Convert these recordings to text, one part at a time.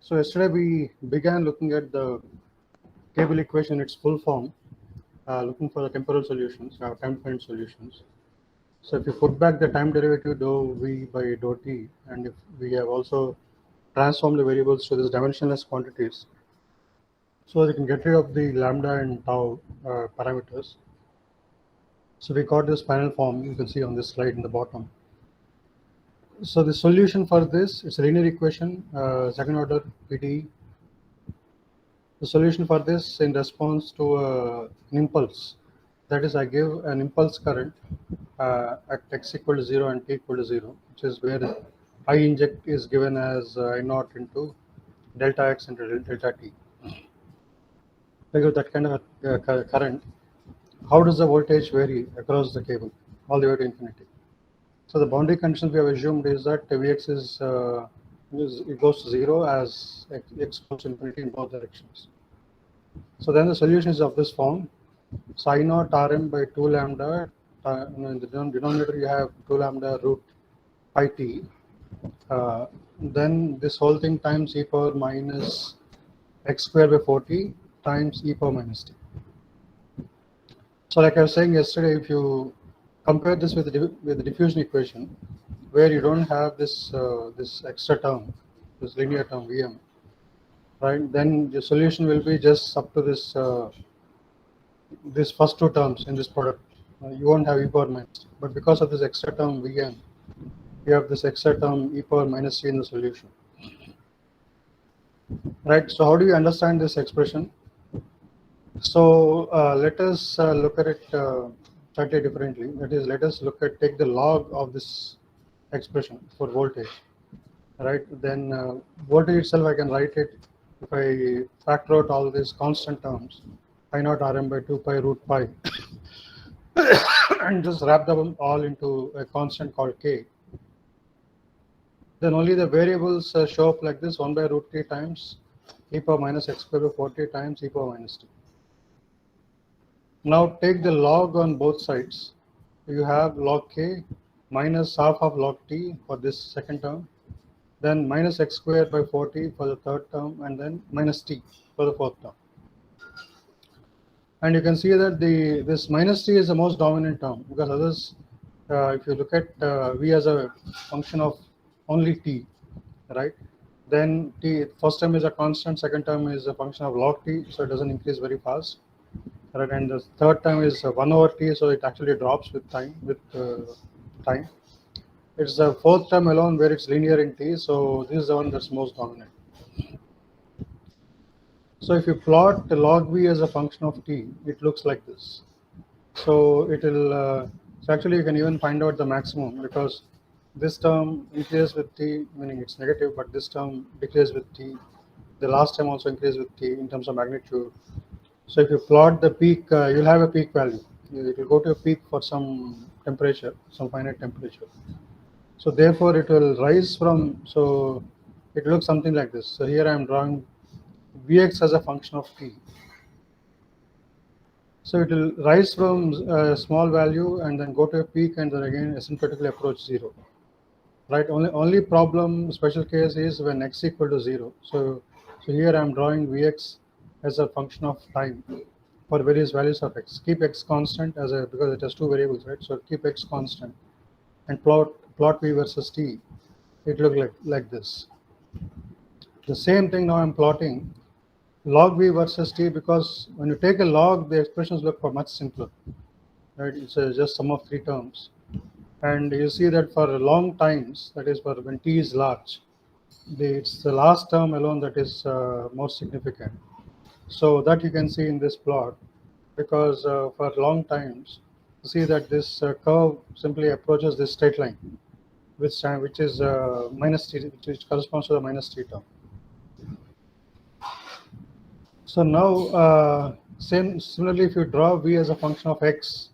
So yesterday we began looking at the cable equation in its full form, looking for the temporal solutions, time-dependent solutions. So if you put back the time derivative dou v by dou t, and if we have also transformed the variables to these dimensionless quantities, so we can get rid of the lambda and tau parameters. So we got this final form you can see on this slide in the bottom. So the solution for this is a linear equation, second order PDE. The solution for this in response to an impulse, that is, I give an impulse current at x equal to 0 and t equal to 0, which is where I inject is given as I naught into delta x into delta t. I give that kind of a current. How does the voltage vary across the cable all the way to infinity? So the boundary conditions we have assumed is that Vx is it goes to 0 as x goes to infinity in both directions. So then the solution is of this form. Psi naught Rm by 2 lambda, in the denominator you have 2 lambda root pi t. Then this whole thing times e power minus x square by 40 times e power minus t. So like I was saying yesterday, if you compare this with the diffusion equation, where you don't have this this extra term, this linear term Vm, right? Then the solution will be just up to this first two terms in this product. You won't have e power minus, but because of this extra term Vn, you have this extra term e power minus t in the solution, right? So how do you understand this expression? So let us look at it slightly differently. That is, let us take the log of this expression for voltage, right? Then voltage itself, I can write it if I factor out all these constant terms, I naught Rm by 2 pi root pi, and just wrap them all into a constant called k. Then only the variables show up like this: 1 by root t times e power minus x square by 40 times e power minus t. Now take the log on both sides. You have log k minus half of log t for this second term, then minus x squared by 40 for the third term, and then minus t for the fourth term. And you can see that this minus t is the most dominant term, because others, if you look at v as a function of only t, right? Then t first term is a constant, second term is a function of log t, so it doesn't increase very fast. Right, and the third term is 1 over t, so it actually drops with time. It's the fourth term alone where it's linear in t, so this is the one that's most dominant. So if you plot the log v as a function of t, it looks like this. So it will. So actually, you can even find out the maximum, because this term increases with t, meaning it's negative, but this term decreases with t. The last term also increases with t in terms of magnitude. So if you plot the peak, you'll have a peak value. It will go to a peak for some temperature, some finite temperature. So therefore, it will rise from. So it looks something like this. So here I am drawing Vx as a function of t. So it will rise from a small value and then go to a peak and then again asymptotically approach 0. Right. Only problem, special case is when x equal to 0. So here I am drawing Vx as a function of time for various values of x. Keep x constant because it has two variables, right? So keep x constant and plot v versus t. It look like this. The same thing now I'm plotting log v versus t, because when you take a log, the expressions look much simpler, right? It's just sum of three terms, and you see that for long times, that is for when t is large, it's the last term alone that is most significant. So that you can see in this plot, because for long times, you see that this curve simply approaches this straight line, which is minus t, which corresponds to the minus t term. So now, similarly, if you draw v as a function of x,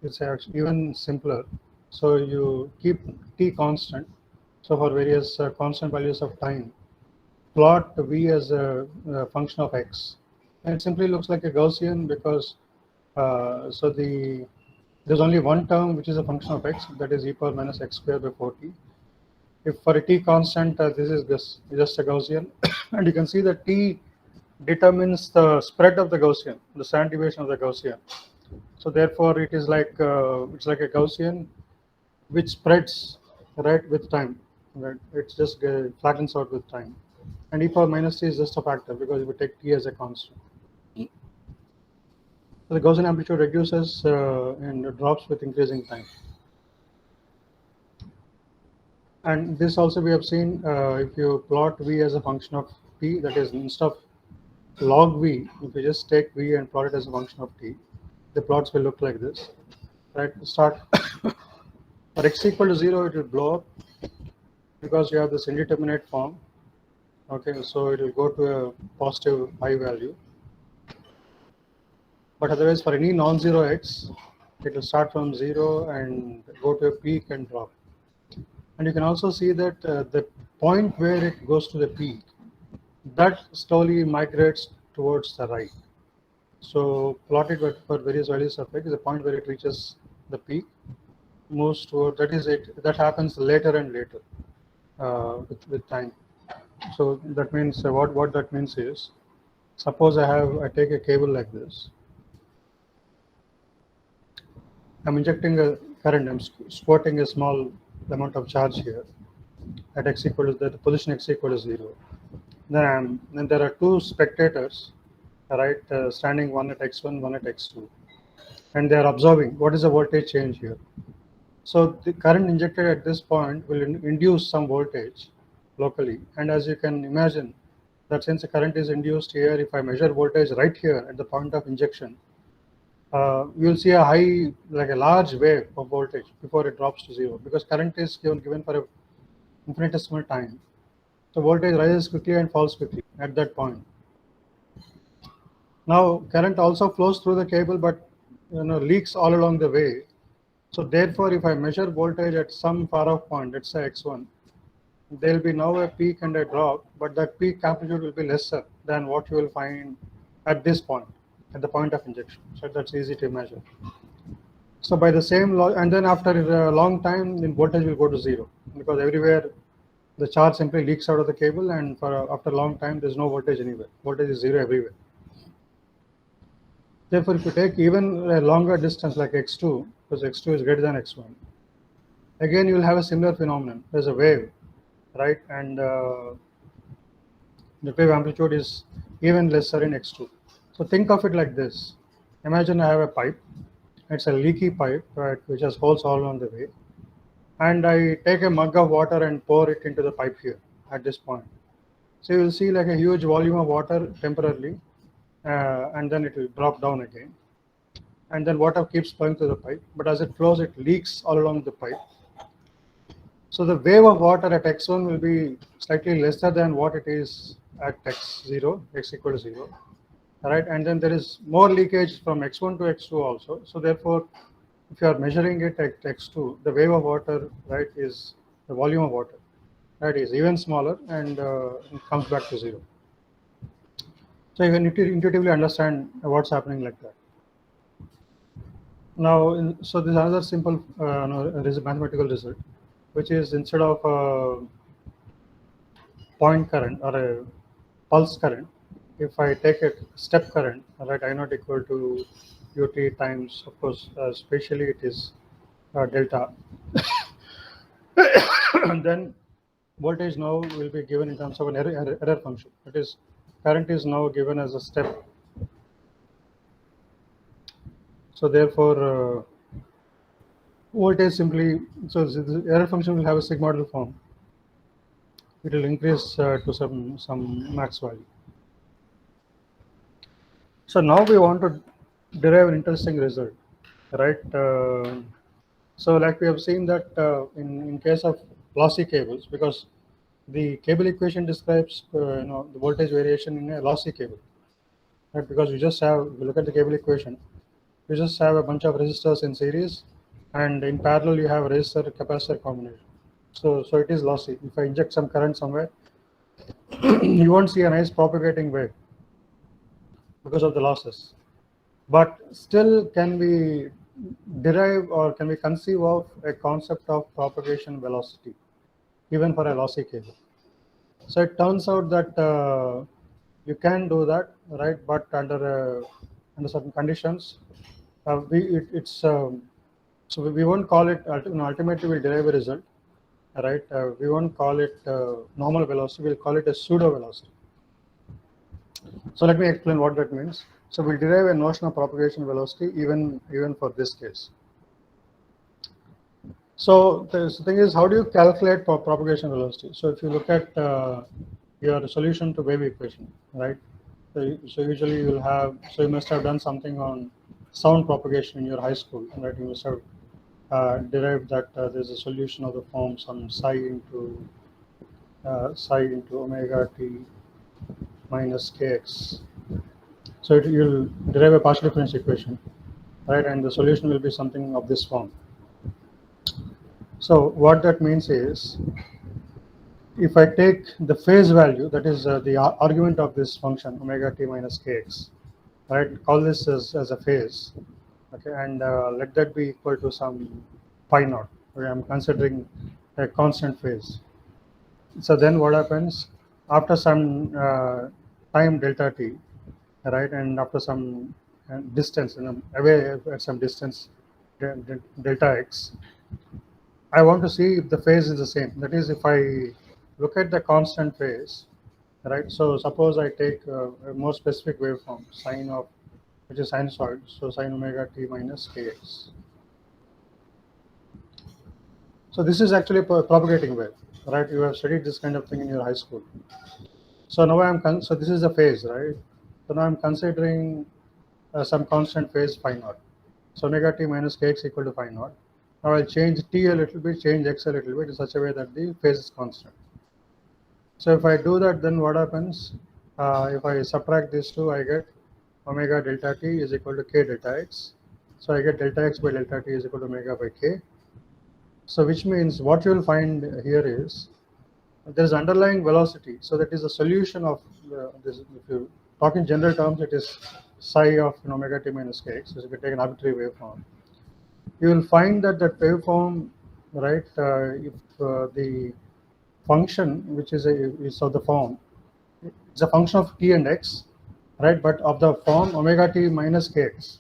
it's actually even simpler. So you keep t constant. So for various constant values of time, plot v as a function of x, and it simply looks like a Gaussian, because there's only one term which is a function of x, that is e power minus x squared by 40. if for a t constant, this is just a Gaussian, and you can see that t determines the spread of the Gaussian, the standard deviation of the Gaussian. So therefore, it is like it's like a Gaussian which spreads right with time. Right, it just flattens out with time, and e power minus t is just a factor because we take t as a constant. So the Gaussian amplitude reduces and drops with increasing time. And this also we have seen if you plot v as a function of t, that is instead of log v, if you just take v and plot it as a function of t, the plots will look like this. Right, start for x equal to 0, it will blow up because you have this indeterminate form. Okay, so it will go to a positive high value. But otherwise, for any non-zero x, it will start from 0 and go to a peak and drop. And you can also see that the point where it goes to the peak, that slowly migrates towards the right. So plotted for various values of x, the point where it reaches the peak moves toward, that is it. That happens later and later with time. So that means what that means is, suppose I take a cable like this. I'm injecting a current. I'm squirting a small amount of charge here at x equal to the position x equal to 0. Then there are two spectators, right, standing one at x1, one at x2, and they are observing what is the voltage change here. So the current injected at this point will induce some voltage locally, and as you can imagine, that since the current is induced here, if I measure voltage right here at the point of injection, you will see a high, like a large wave of voltage before it drops to 0, because current is given for a infinitesimal time. So voltage rises quickly and falls quickly at that point. Now current also flows through the cable, but leaks all along the way. So therefore, if I measure voltage at some far off point, let's say x1, there will be now a peak and a drop, but that peak amplitude will be lesser than what you will find at this point, at the point of injection. So that's easy to measure. So by the same law, and then after a long time, the voltage will go to 0, because everywhere the charge simply leaks out of the cable, and after a long time, there's no voltage anywhere. Voltage is 0 everywhere. Therefore, if you take even a longer distance like x2, because x2 is greater than x1, again you will have a similar phenomenon. There's a wave, right? And the wave amplitude is even lesser in x2. So think of it like this. Imagine I have a pipe. It's a leaky pipe, right, which has holes all along the way. And I take a mug of water and pour it into the pipe here at this point. So you will see like a huge volume of water temporarily, and then it will drop down again. And then water keeps flowing through the pipe, but as it flows, it leaks all along the pipe. So the wave of water at x1 will be slightly lesser than what it is at x0, x equal to 0. Right, and then there is more leakage from x1 to x2 also. So therefore, if you are measuring it at x2, the wave of water, right, is the volume of water, right, is even smaller, and it comes back to 0. So you can intuitively understand what's happening like that. Now, so this is another simple mathematical result, which is instead of a point current or a pulse current, if I take a step current, right, I not equal to ut times, of course, spatially it is delta. And then voltage now will be given in terms of an error function. That is, current is now given as a step. So therefore, voltage simply, so the error function will have a sigmoidal form. It will increase to some max value. So now we want to derive an interesting result, right? So like we have seen that in case of lossy cables, because the cable equation describes the voltage variation in a lossy cable, right? Because you just have, if you look at the cable equation, you just have a bunch of resistors in series, and in parallel you have resistor capacitor combination. So it is lossy. If I inject some current somewhere, you won't see a nice propagating wave because of the losses. But still, can we derive or can we conceive of a concept of propagation velocity? even for a lossy cable. So it turns out that you can do that, right? But under certain conditions, it's so we won't call it. Ultimately, we'll derive a result, right? We won't call it normal velocity. We'll call it a pseudo velocity. So let me explain what that means. So we'll derive a notion of propagation velocity even for this case. So the thing is, how do you calculate propagation velocity? So if you look at your solution to wave equation, right? So usually you'll have, so you must have done something on sound propagation in your high school, right? You must have derived that there's a solution of the form some psi into omega t minus kx. So you'll derive a partial differential equation, right? And the solution will be something of this form. So what that means is, if I take the phase value, that is the argument of this function omega t minus kx, right? Call this as a phase, okay, and let that be equal to some pi naught. Okay, I'm considering a constant phase. So then what happens after some time delta t, right, and after some distance, away at some distance delta x, I want to see if the phase is the same. That is, if I look at the constant phase, right? So suppose I take a more specific waveform, sine of, which is sinusoid, so sine omega t minus kx. So this is actually a propagating wave, right? You have studied this kind of thing in your high school. So now so this is the phase, right? So now I'm considering some constant phase phi naught. So omega t minus kx equal to phi naught. Now I'll change t a little bit, change x a little bit in such a way that the phase is constant. So if I do that, then what happens? If I subtract these two, I get omega delta t is equal to k delta x. So I get delta x by delta t is equal to omega by k. So which means what you will find here is there is underlying velocity. So that is a solution of this. If you talk in general terms, it is psi of omega t minus kx. So if you take an arbitrary waveform, you will find that waveform, right? If the function, which is of the form, it's a function of t and x, right? But of the form omega t minus kx.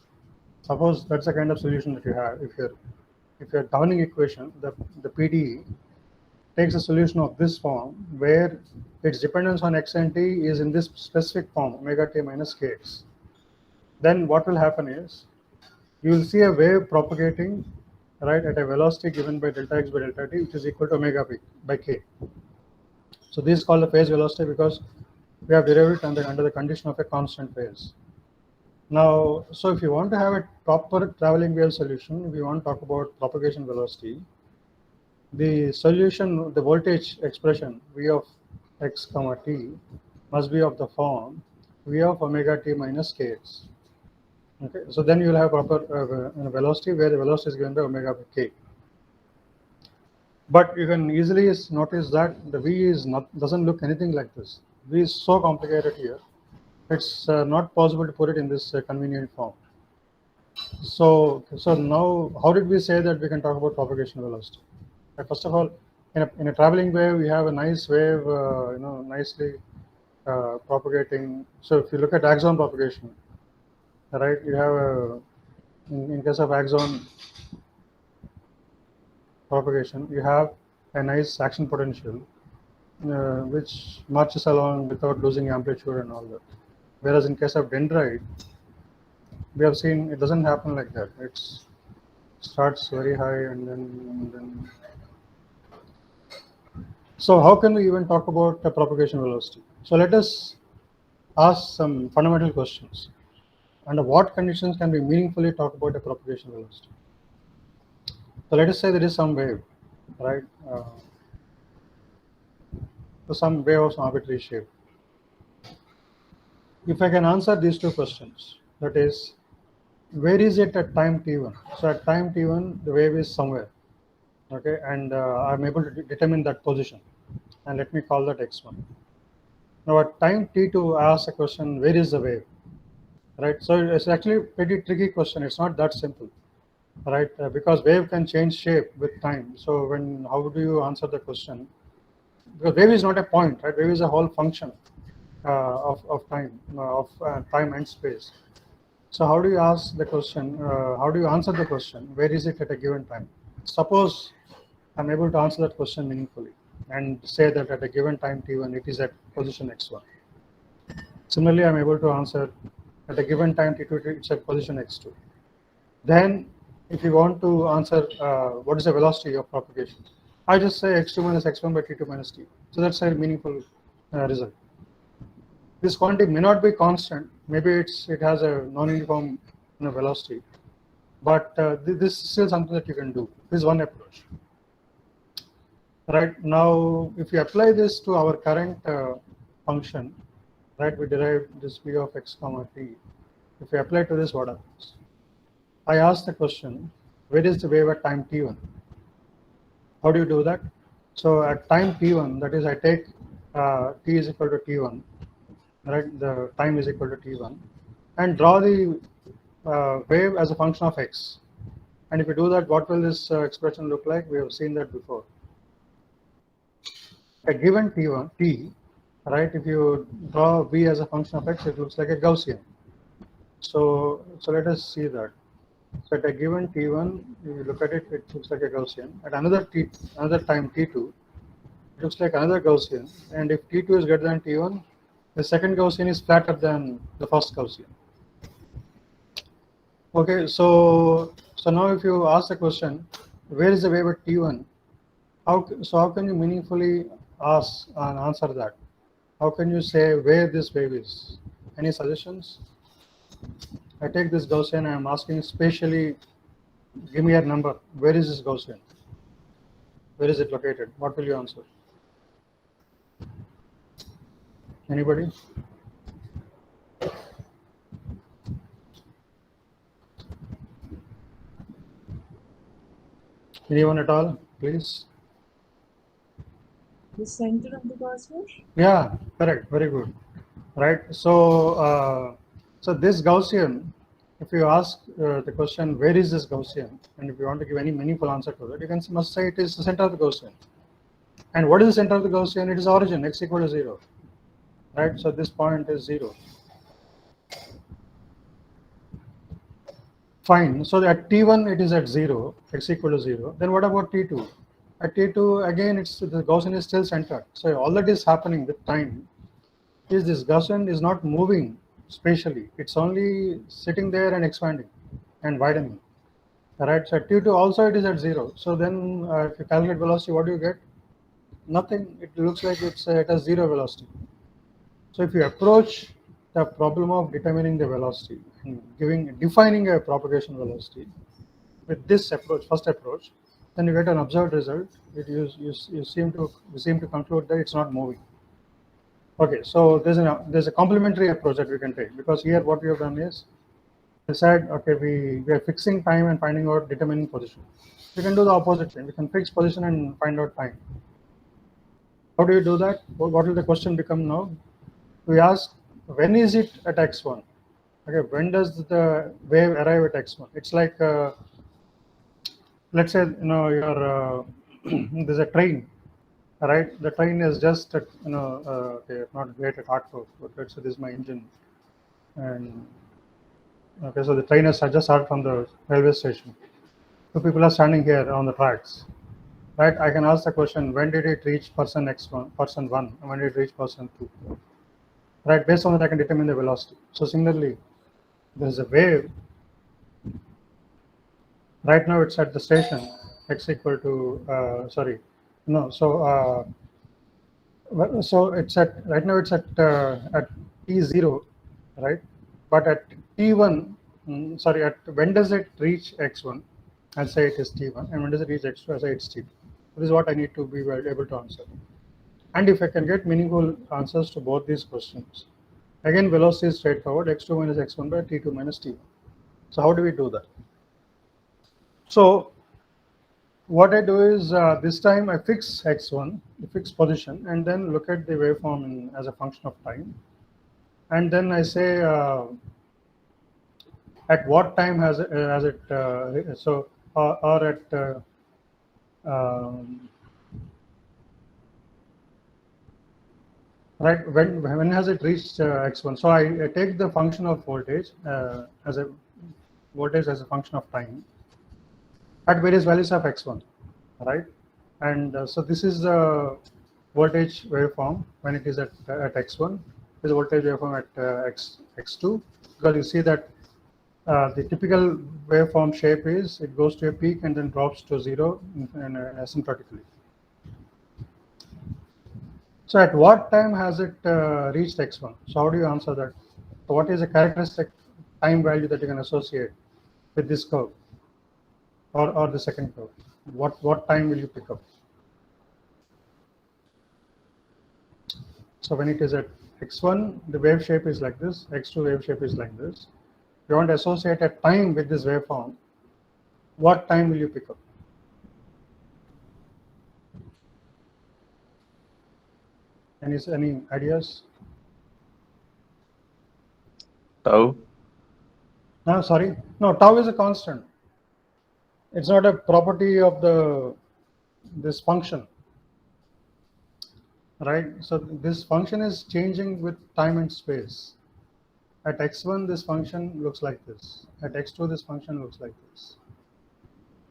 Suppose that's the kind of solution that you have. If your governing equation, the PDE, takes a solution of this form where its dependence on x and t is in this specific form omega t minus kx, then what will happen is you will see a wave propagating, right, at a velocity given by delta x by delta t, which is equal to omega by k. So this is called the phase velocity because we have derived it under the condition of a constant phase. Now, so if you want to have a proper traveling wave solution, if you want to talk about propagation velocity, the solution, the voltage expression V of x comma t must be of the form V of omega t minus kx. Okay, so then you will have proper velocity where the velocity is given by omega by k. But you can easily notice that the V is doesn't look anything like this. V is so complicated here. It's not possible to put it in this convenient form. So now, how did we say that we can talk about propagation velocity? First of all, in a traveling wave, we have a nice wave, nicely propagating. So if you look at axon propagation, right, you have in case of axon propagation, you have a nice action potential which marches along without losing amplitude and all that. Whereas in case of dendrite, we have seen it doesn't happen like that. It starts very high and then. So how can we even talk about the propagation velocity? So let us ask some fundamental questions. Under what conditions can we meaningfully talk about a propagation velocity? So let us say there is some wave, right? So some wave of some arbitrary shape. If I can answer these two questions, that is, where is it at time t1? So at time t1, the wave is somewhere, okay, and I'm able to determine that position, and let me call that x1. Now at time t2, I ask a question, where is the wave? Right, so it's actually a pretty tricky question. It's not that simple, right? Because wave can change shape with time. So how do you answer the question? because wave is not a point, right? Wave is a whole function of time, time and space. So how do you ask the question? How do you answer the question? Where is it at a given time? Suppose I'm able to answer that question meaningfully and say that at a given time t1 it is at position x1. Similarly, I'm able to answer at a given time t2 it's at position x2. Then, if you want to answer what is the velocity of propagation, I just say x2 minus x1 by t2 minus t. So that's a meaningful result. This quantity may not be constant. Maybe it has a non-uniform velocity, but this is still something that you can do. This is one approach. Right now, if you apply this to our current function, right, we derived this v of x comma t. If we apply to this, what happens? I ask the question, where is the wave at time t1? How do you do that? So at time t1, that is, I take t is equal to t1, right? The time is equal to t1, and draw the wave as a function of x. And if you do that, what will this expression look like? We have seen that before. A given t1, t, right? If you draw v as a function of x, it looks like a Gaussian. So let us see that. So at a given t1, you look at it, it looks like a Gaussian. At another time t2, it looks like another Gaussian. And if t2 is greater than t1, the second Gaussian is flatter than the first Gaussian. Okay, so now if you ask the question, where is the wave at t1? How can you meaningfully ask and answer that? How can you say where this wave is? Any suggestions? I take this Gaussian and I'm asking spatially, give me a number. Where is this Gaussian? Where is it located? What will you answer? Anybody? Anyone at all, please? The center of the Gaussian? Yeah, correct. Very good. Right. So, so this Gaussian, if you ask the question, where is this Gaussian? And if you want to give any meaningful answer to that, you must say it is the center of the Gaussian. And what is the center of the Gaussian? It is origin, x equal to 0. Right. So this point is 0. Fine. So at t1 it is at 0, x equal to 0. Then what about t2? At t2 again, the Gaussian is still centered. So all that is happening with time is this Gaussian is not moving spatially. It's only sitting there and expanding and widening. Right. So at t2 also it is at 0. So then if you calculate velocity, what do you get? Nothing. It looks like it has 0 velocity. So if you approach the problem of determining the velocity and defining a propagation velocity with this approach, first approach, then you get an observed result. You seem to conclude that it's not moving. Okay, so there's a complementary approach that we can take, because here what we have done is we said, okay, we are fixing time and finding out determining position. We can do the opposite thing. We can fix position and find out time. How do you do that? What will the question become now? We ask, when is it at x1? Okay, when does the wave arrive at x1? It's like, let's say, you're there's a train, right? The train is just, okay, not great at hardcore, but let's say this is my engine, and okay, so the train has just started from the railway station. So people are standing here on the tracks, right? I can ask the question, when did it reach person x1, person 1, and when did it reach person 2? Right, based on that I can determine the velocity. So similarly, there's a wave. Right now it's at the station, x equal to, so it's at, right now it's at t0, right? But at t1, when does it reach x1? I'll say it is t1, and when does it reach x2? I'll say it's t2. This is what I need to be able to answer. And if I can get meaningful answers to both these questions, again, velocity is straightforward, x2 minus x1 by t2 minus t1. So how do we do that? So what I do is this time I fix x1, fix position, and then look at the waveform as a function of time. And then I say at what time has it, or at right? When has it reached x1? So I take the function of voltage as a function of time at various values of x1, right? And so this is the voltage waveform when it is at x1. This is voltage waveform at x2, because you see that the typical waveform shape is it goes to a peak and then drops to zero asymptotically. So at what time has it reached x1? So how do you answer that? So what is a characteristic time value that you can associate with this curve or the second curve? What time will you pick up? So when it is at x1, the wave shape is like this, x2 wave shape is like this. You want to associate a time with this waveform. What time will you pick up? Any ideas? Tau. No, sorry. No, tau is a constant. It's not a property of this function, right? So this function is changing with time and space. At x1, this function looks like this. At x2, this function looks like this.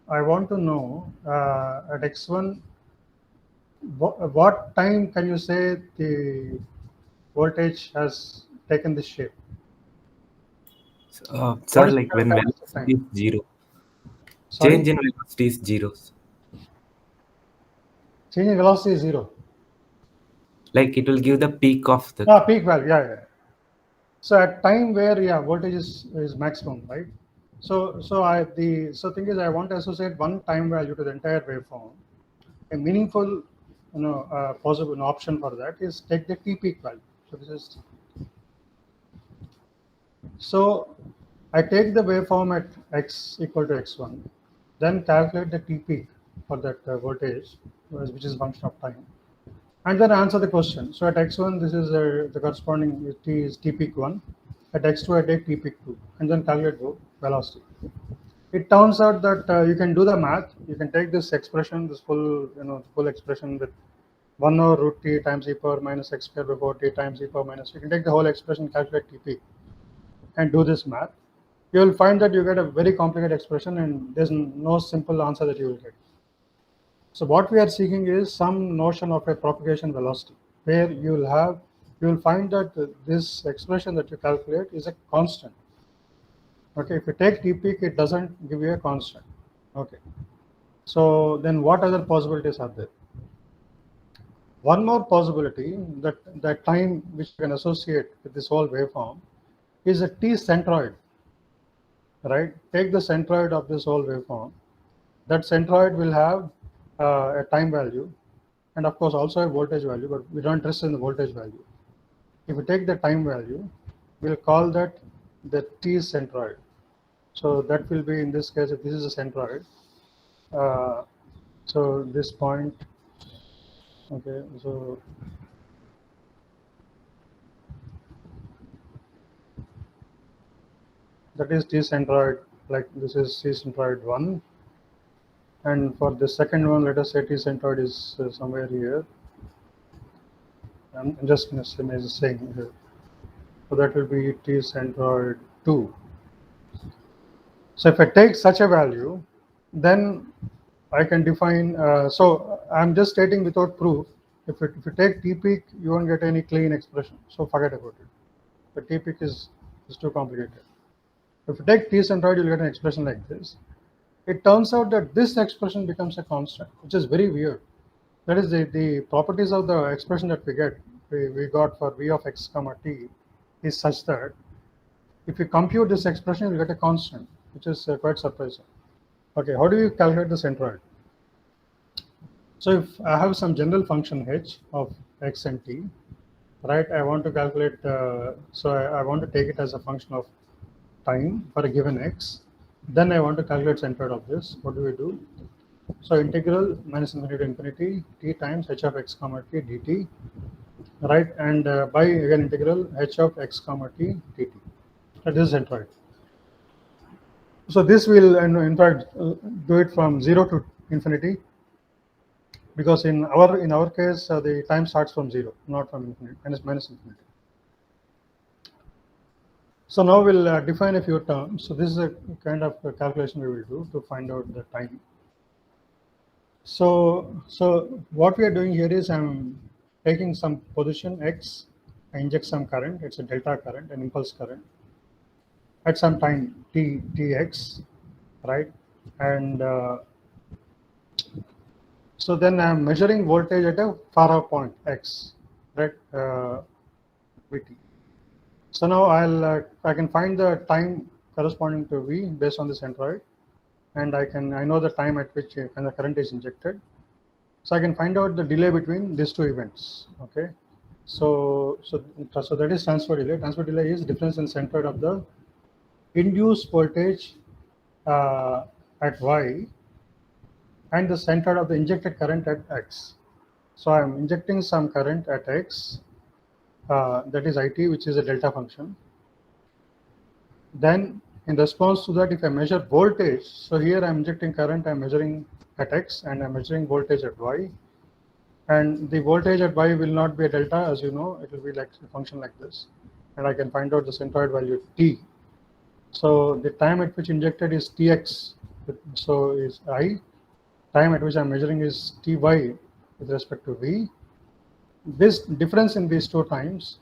I want to know at x1, what time can you say the voltage has taken this shape? Sir, What is like the when characteristic velocity time? is zero, Sorry? change in velocity is zero. Change in velocity is zero. Like it will give the peak of the. Peak value, yeah. So at time where voltage is maximum, right? So thing is I want to associate one time value to the entire waveform. A meaningful possible option for that is take the t peak value. So this is so I take the waveform at x equal to x1, then calculate the t peak for that voltage, which is a function of time, and then answer the question. So at x1, this is the corresponding t is t peak 1. At x2, I take t peak 2, and then calculate velocity. It turns out that you can do the math. You can take this expression, this full expression with 1 over root t times e power minus x square by 4 t times e power minus. You can take the whole expression, calculate t peak, and do this math. You will find that you get a very complicated expression, and there's no simple answer that you will get. So what we are seeking is some notion of a propagation velocity, where you will find that this expression that you calculate is a constant. Okay, if you take t peak, it doesn't give you a constant. Okay, so then what other possibilities are there? One more possibility that time which you can associate with this whole waveform is a t centroid. Right, take the centroid of this whole waveform. That centroid will have a time value, and of course also a voltage value, but we don't interest in the voltage value. If we take the time value, we'll call that the t centroid. So that will be, in this case, if this is a centroid, so this point, okay, so that is t centroid, like this is t centroid 1. And for the second one, let us say t centroid is somewhere here. I'm just saying here. So that will be t centroid 2. So if I take such a value, then I can define, so I'm just stating without proof. If you take t peak, you won't get any clean expression. So forget about it. The t peak is too complicated. If you take t centroid, you'll get an expression like this. It turns out that this expression becomes a constant, which is very weird. That is the properties of the expression that we got for v of x comma t is such that if you compute this expression, you get a constant, which is quite surprising. Okay, how do you calculate the centroid? So if I have some general function h of x and t, right? I want to calculate, so I want to take it as a function of time for a given x. Then I want to calculate centroid of this. What do we do? So integral minus infinity to infinity t times h of x comma t dt, right? And by again integral h of x comma t dt. That is centroid. So this will in fact do it from 0 to infinity. because in our case the time starts from 0, not from infinity, minus infinity. So now we'll define a few terms. So this is a kind of a calculation we will do to find out the time. So what we are doing here is I'm taking some position x, I inject some current, it's a delta current, an impulse current, at some time tx, right? And so then I'm measuring voltage at a far off point x, right? Vt. So now I can find the time corresponding to v based on the centroid, and I know the time at which when the current is injected. So I can find out the delay between these two events. Okay. So that is transfer delay. Transfer delay is difference in centroid of the induced voltage at y and the centroid of the injected current at x. So I'm injecting some current at x, that is IT, which is a delta function. Then in response to that, if I measure voltage, so here I'm injecting current, I'm measuring at x, and I'm measuring voltage at y. And the voltage at y will not be a delta, as you know, it will be like a function like this. And I can find out the centroid value t. So the time at which injected is tx, so is I. Time at which I'm measuring is ty with respect to v. This difference in these two times,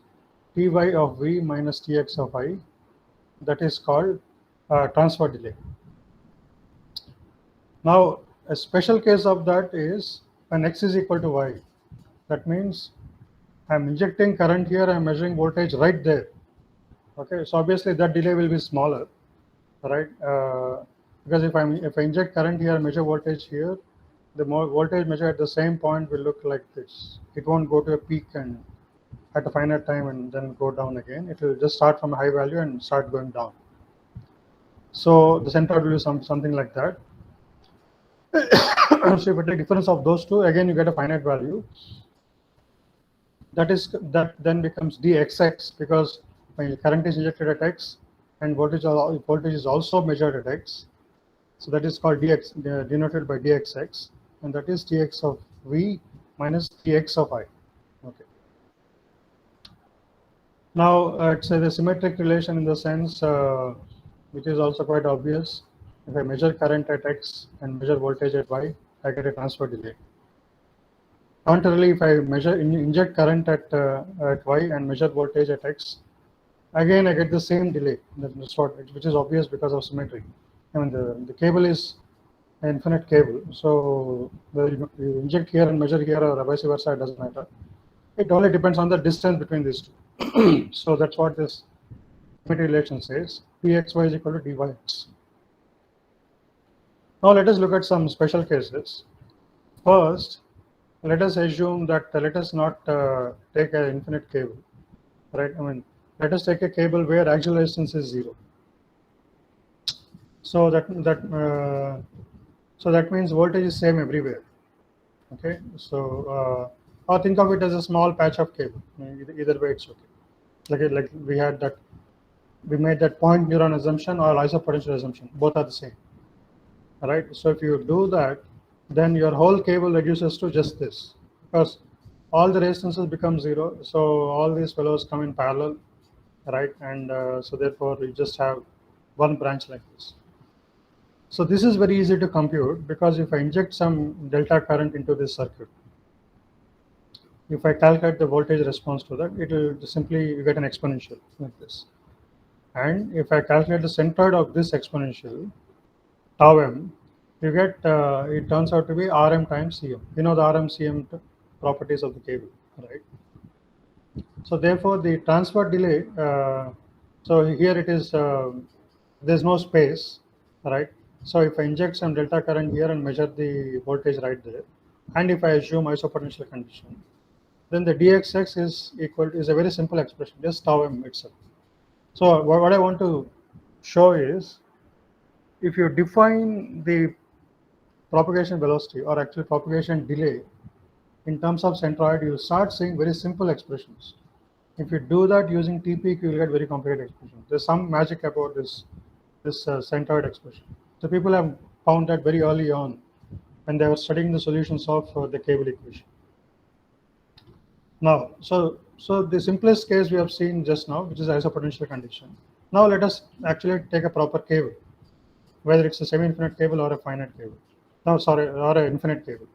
ty of v minus tx of I, that is called transfer delay. Now, a special case of that is when x is equal to y. That means I'm injecting current here, I'm measuring voltage right there. Okay, so obviously that delay will be smaller, right? Because if I inject current here, measure voltage here, the more voltage measured at the same point will look like this. It won't go to a peak and at a finite time and then go down again. It will just start from a high value and start going down. So the centroid will be something like that. So if you take difference of those two, again you get a finite value. That then becomes dxx, because when current is injected at x and voltage is also measured at x. So that is called dx, denoted by dxx, and that is tx of v minus tx of I. Okay. Now it's a symmetric relation in the sense which is also quite obvious. If I measure current at x and measure voltage at y, I get a transfer delay. Contrarily, if I inject current at y and measure voltage at x, again I get the same delay, which is obvious because of symmetry. I mean the cable is an infinite cable, so whether you inject here and measure here or vice versa, it doesn't matter. It only depends on the distance between these two. So that's what this symmetry relation says. Pxy is equal to dyx. Now let us look at some special cases. First, let us assume that let us not take an infinite cable, right? I mean, let us take a cable where axial resistance is 0. So that means voltage is same everywhere. Okay, so or think of it as a small patch of cable. Either way, it's okay. Like we made that point neuron assumption or isopotential assumption. Both are the same. All right. So if you do that, then your whole cable reduces to just this, because all the resistances become 0. So all these fellows come in parallel, right? And so therefore you just have one branch like this. So this is very easy to compute, because if I inject some delta current into this circuit, if I calculate the voltage response to that, it will simply, you get an exponential like this. And if I calculate the centroid of this exponential, tau m, you get, it turns out to be Rm times Cm. You know the Rm Cm properties of the cable, right? So therefore the transfer delay, so here it is, there's no space, right? So if I inject some delta current here and measure the voltage right there, and if I assume isopotential condition, then the dxx is a very simple expression, just tau m itself. So what I want to show is, if you define the propagation velocity or actually propagation delay in terms of centroid, you start seeing very simple expressions. If you do that using T peak, you will get very complicated expressions. There's some magic about this centroid expression. So people have found that very early on, when they were studying the solutions of the cable equation. Now, so the simplest case we have seen just now, which is isopotential condition. Now let us actually take a proper cable, whether it's a semi-infinite cable or a finite cable. No, sorry, or an infinite cable.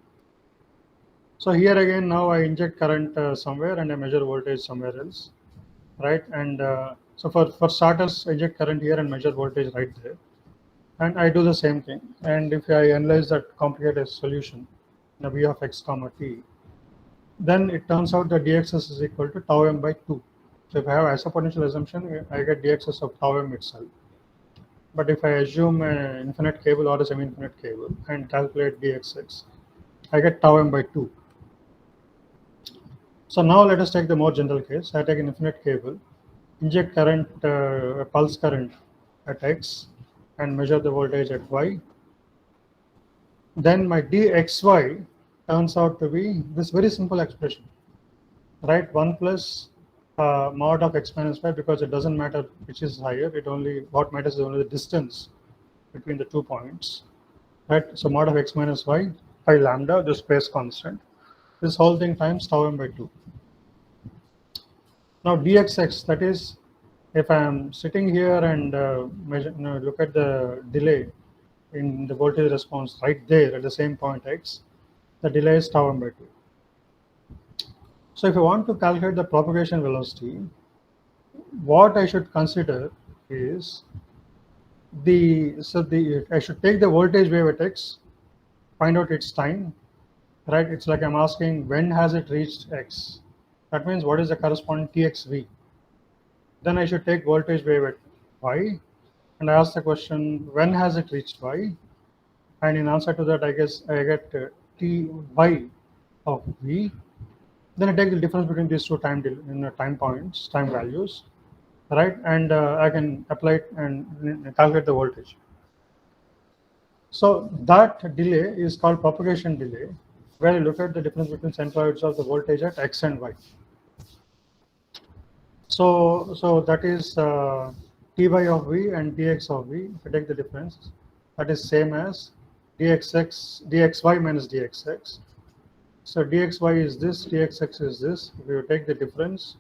So here again, now I inject current somewhere and I measure voltage somewhere else, right? And so for starters, I inject current here and measure voltage right there. And I do the same thing. And if I analyze that complicated solution, in v of x comma t, then it turns out that dxs is equal to tau m by 2. So if I have isopotential assumption, I get dxs of tau m itself. But if I assume an infinite cable or a semi-infinite cable and calculate dxx, I get tau m by 2. So now let us take the more general case. I take an infinite cable, inject current, a pulse current at x, and measure the voltage at y. Then my dxy turns out to be this very simple expression, right? 1 plus mod of x minus y, because it doesn't matter which is higher. What matters is only the distance between the 2 points, right? So mod of x minus y by lambda, the space constant. This whole thing times tau m by 2. Now dxx, that is, if I am sitting here and look at the delay in the voltage response right there at the same point x, the delay is tau m by 2. So if I want to calculate the propagation velocity, what I should consider is I should take the voltage wave at x, find out its time, right? It's like I'm asking when has it reached x. That means what is the corresponding txv. Then I should take voltage wave at y, and I ask the question when has it reached y, and in answer to that I guess I get ty of v. Then I take the difference between these two time points, time values, right? And I can apply it and calculate the voltage. So that delay is called propagation delay, where you look at the difference between centroids of the voltage at x and y. So that is ty of v and dx of v. If you take the difference, that is same as dxy minus dxx. So dxy is this, dxx is this. If you take the difference,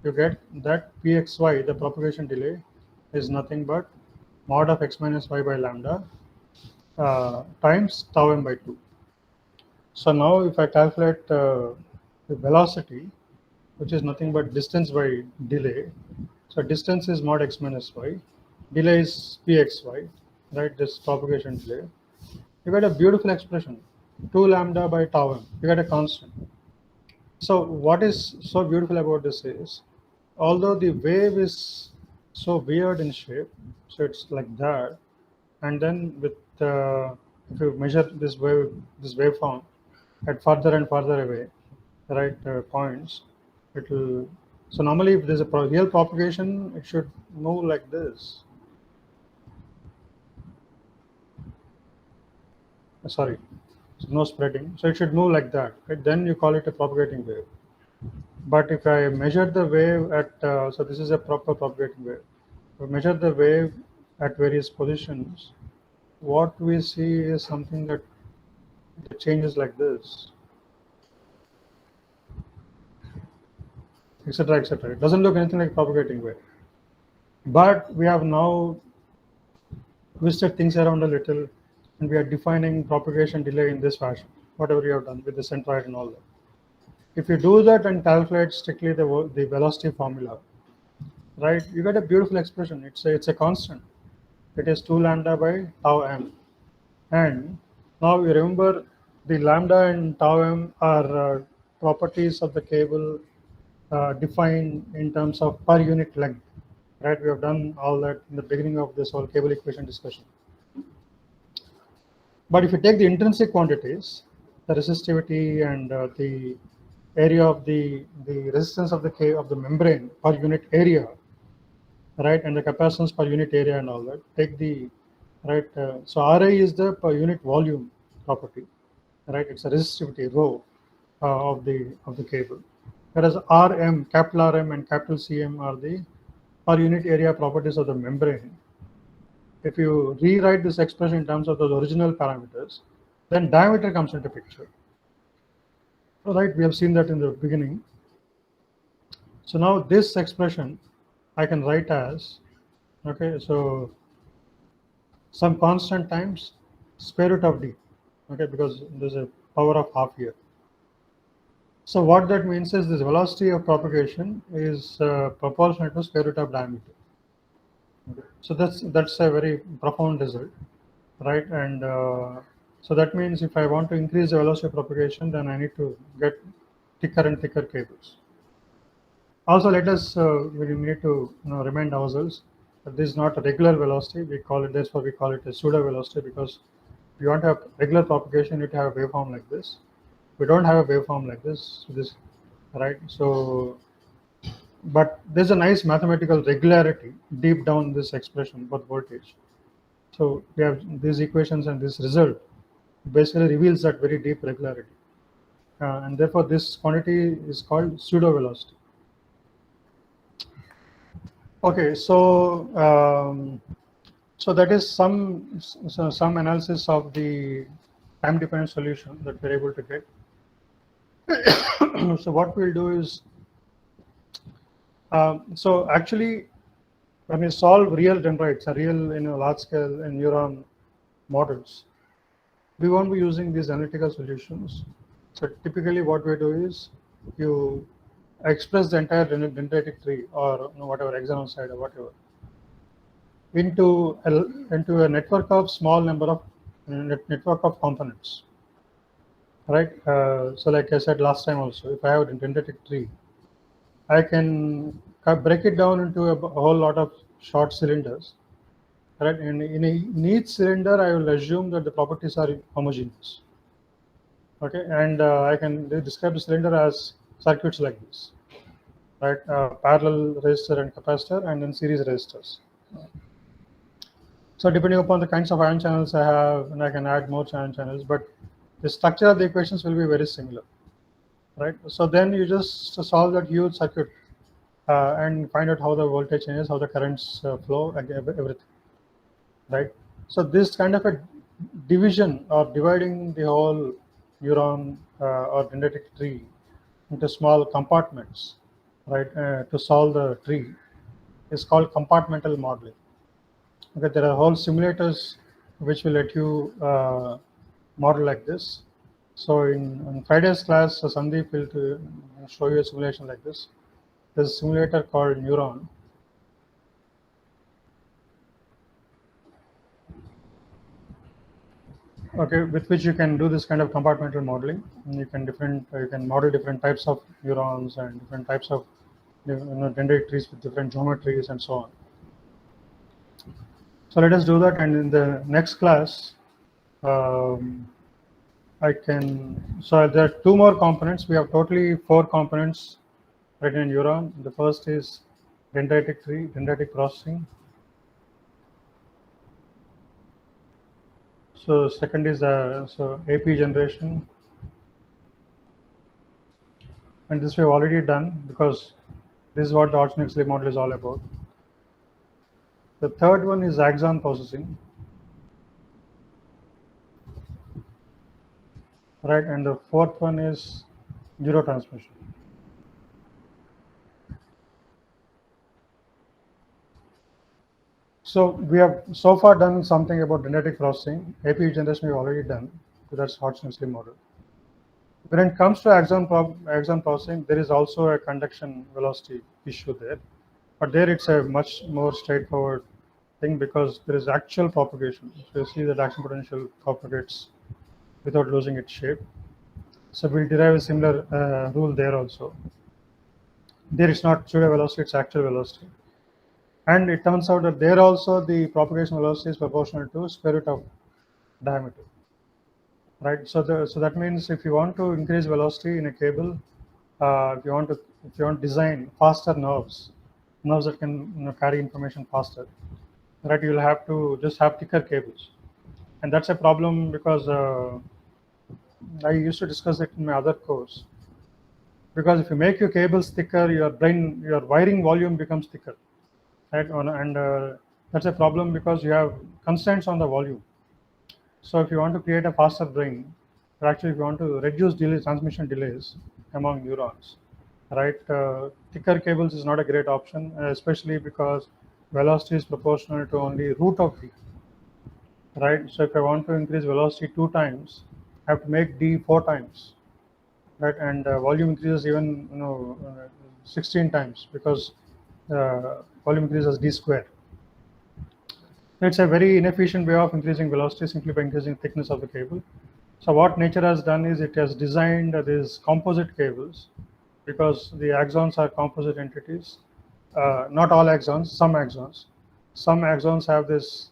you get that pxy, the propagation delay, is nothing but mod of x minus y by lambda times tau m by 2. So now if I calculate the velocity, which is nothing but distance by delay. So distance is mod x minus y, delay is pxy, right? This propagation delay. You get a beautiful expression, 2 lambda by tau m. You get a constant. So what is so beautiful about this is, although the wave is so weird in shape, so it's like that, and then with if you measure this waveform at further and further away, right, points, it will. So normally, if there's a real propagation, it should move like this. Sorry, so no spreading. So it should move like that. Right? Then you call it a propagating wave. But if I measure the wave at, so this is a proper propagating wave. If I measure the wave at various positions, what we see is something that changes like this, etc., etc. It doesn't look anything like propagating wave. But we have now twisted things around a little, and we are defining propagation delay in this fashion, whatever you have done with the centroid and all that. If you do that and calculate strictly the velocity formula, right, you get a beautiful expression. It's a constant. It is 2 lambda by tau m. And now you remember the lambda and tau m are properties of the cable defined in terms of per unit length. Right, we have done all that in the beginning of this whole cable equation discussion. But if you take the intrinsic quantities, the resistivity and the area of the resistance of the membrane per unit area, right, and the capacitance per unit area and all that, take the right. So Ra is the per unit volume property, right? It's a resistivity rho of the cable, whereas Rm, capital Rm and capital Cm are the per unit area properties of the membrane. If you rewrite this expression in terms of the original parameters, Then diameter comes into picture. All right, we have seen that in the beginning. So now this expression I can write as, okay, so some constant times square root of d, okay, because there's a power of half here. So what that means is this velocity of propagation is proportional to square root of diameter. Okay. So that's a very profound result, right? And so that means if I want to increase the velocity of propagation, then I need to get thicker and thicker cables. Also, let us we need to remind ourselves that this is not a regular velocity. We call it, therefore we call it a pseudo velocity, because if you want to have regular propagation, you need to have a waveform like this. We don't have a waveform like this, right? So, but there's a nice mathematical regularity deep down this expression for voltage. So we have these equations, and this result basically reveals that very deep regularity, and therefore this quantity is called pseudo velocity. Okay, so that is some analysis of the time dependent solution that we're able to get. So what we'll do is, so actually when we solve real dendrites, real large scale neuron models, we won't be using these analytical solutions. So typically what we do is you express the entire dendritic tree, or whatever exon side or whatever, into a network of small number of network of components, right? So like I said last time also, if I have a dendritic tree, I can break it down into a whole lot of short cylinders, right? And in each cylinder, I will assume that the properties are homogeneous. Okay, and I can describe the cylinder as circuits like this, right? Parallel resistor and capacitor, and then series resistors. So depending upon the kinds of ion channels I have, and I can add more ion channels, but the structure of the equations will be very similar, right? So then you just solve that huge circuit and find out how the voltage changes, how the currents flow, everything, right? So this kind of a division or dividing the whole neuron or dendritic tree into small compartments, right, to solve the tree is called compartmental modeling. Okay, there are whole simulators which will let you model like this. So in Friday's class, Sandeep will show you a simulation like this. There's a simulator called Neuron. Okay, with which you can do this kind of compartmental modeling. And you can model different types of neurons and different types of dendritic trees with different geometries and so on. So let us do that, and in the next class, I can. So there are two more components. We have totally 4 components right in neuron. The first is dendritic tree, dendritic processing. So second is so AP generation, and this we have already done because this is what the Hodgkin-Huxley model is all about. The third one is axon processing, right, and the fourth one is neurotransmission. So we have so far done something about dendritic processing. AP generation we've already done. So that's Hodgkin-Huxley model. When it comes to axon processing, there is also a conduction velocity issue there, but there it's a much more straightforward thing because there is actual propagation. So you see that action potential propagates without losing its shape. So we'll derive a similar rule there also. There is not pseudo velocity, it's actual velocity. And it turns out that there also the propagation velocity is proportional to square root of diameter, right? So that means if you want to increase velocity in a cable, if you want to design faster nerves that can carry information faster, right? You'll have to just have thicker cables, and that's a problem because I used to discuss it in my other course. Because if you make your cables thicker, your wiring volume becomes thicker, right? And that's a problem because you have constraints on the volume. So if you want to create a faster brain, or actually if you want to reduce transmission delays among neurons, right, thicker cables is not a great option, especially because velocity is proportional to only root of d, right? So if I want to increase velocity 2 times, I have to make d 4 times, right? And volume increases even 16 times because volume increases d square. It's a very inefficient way of increasing velocity simply by increasing thickness of the cable. So what nature has done is it has designed these composite cables because the axons are composite entities. Not all axons, some axons. Some axons have this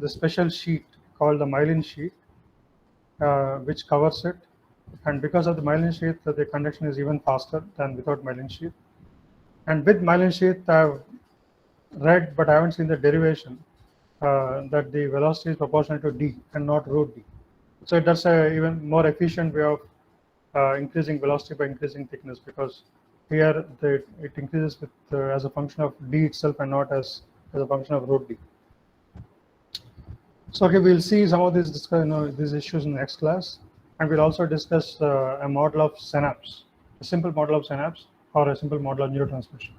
special sheet called the myelin sheet, which covers it. And because of the myelin sheath, the conduction is even faster than without myelin sheath. And with myelin sheath, I've read, but I haven't seen the derivation, that the velocity is proportional to d and not root d. So that's a even more efficient way of increasing velocity by increasing thickness, because here it increases with as a function of d itself and not as a function of root d. So okay, we'll see some of these issues in the next class, and we'll also discuss a model of synapse, a simple model of synapse or a simple model of neurotransmission.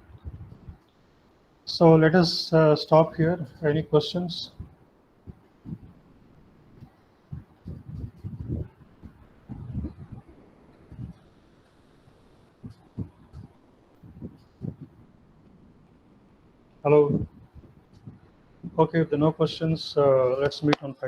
So let us stop here. Any questions? Hello. Okay, if there are no questions, let's meet on Friday.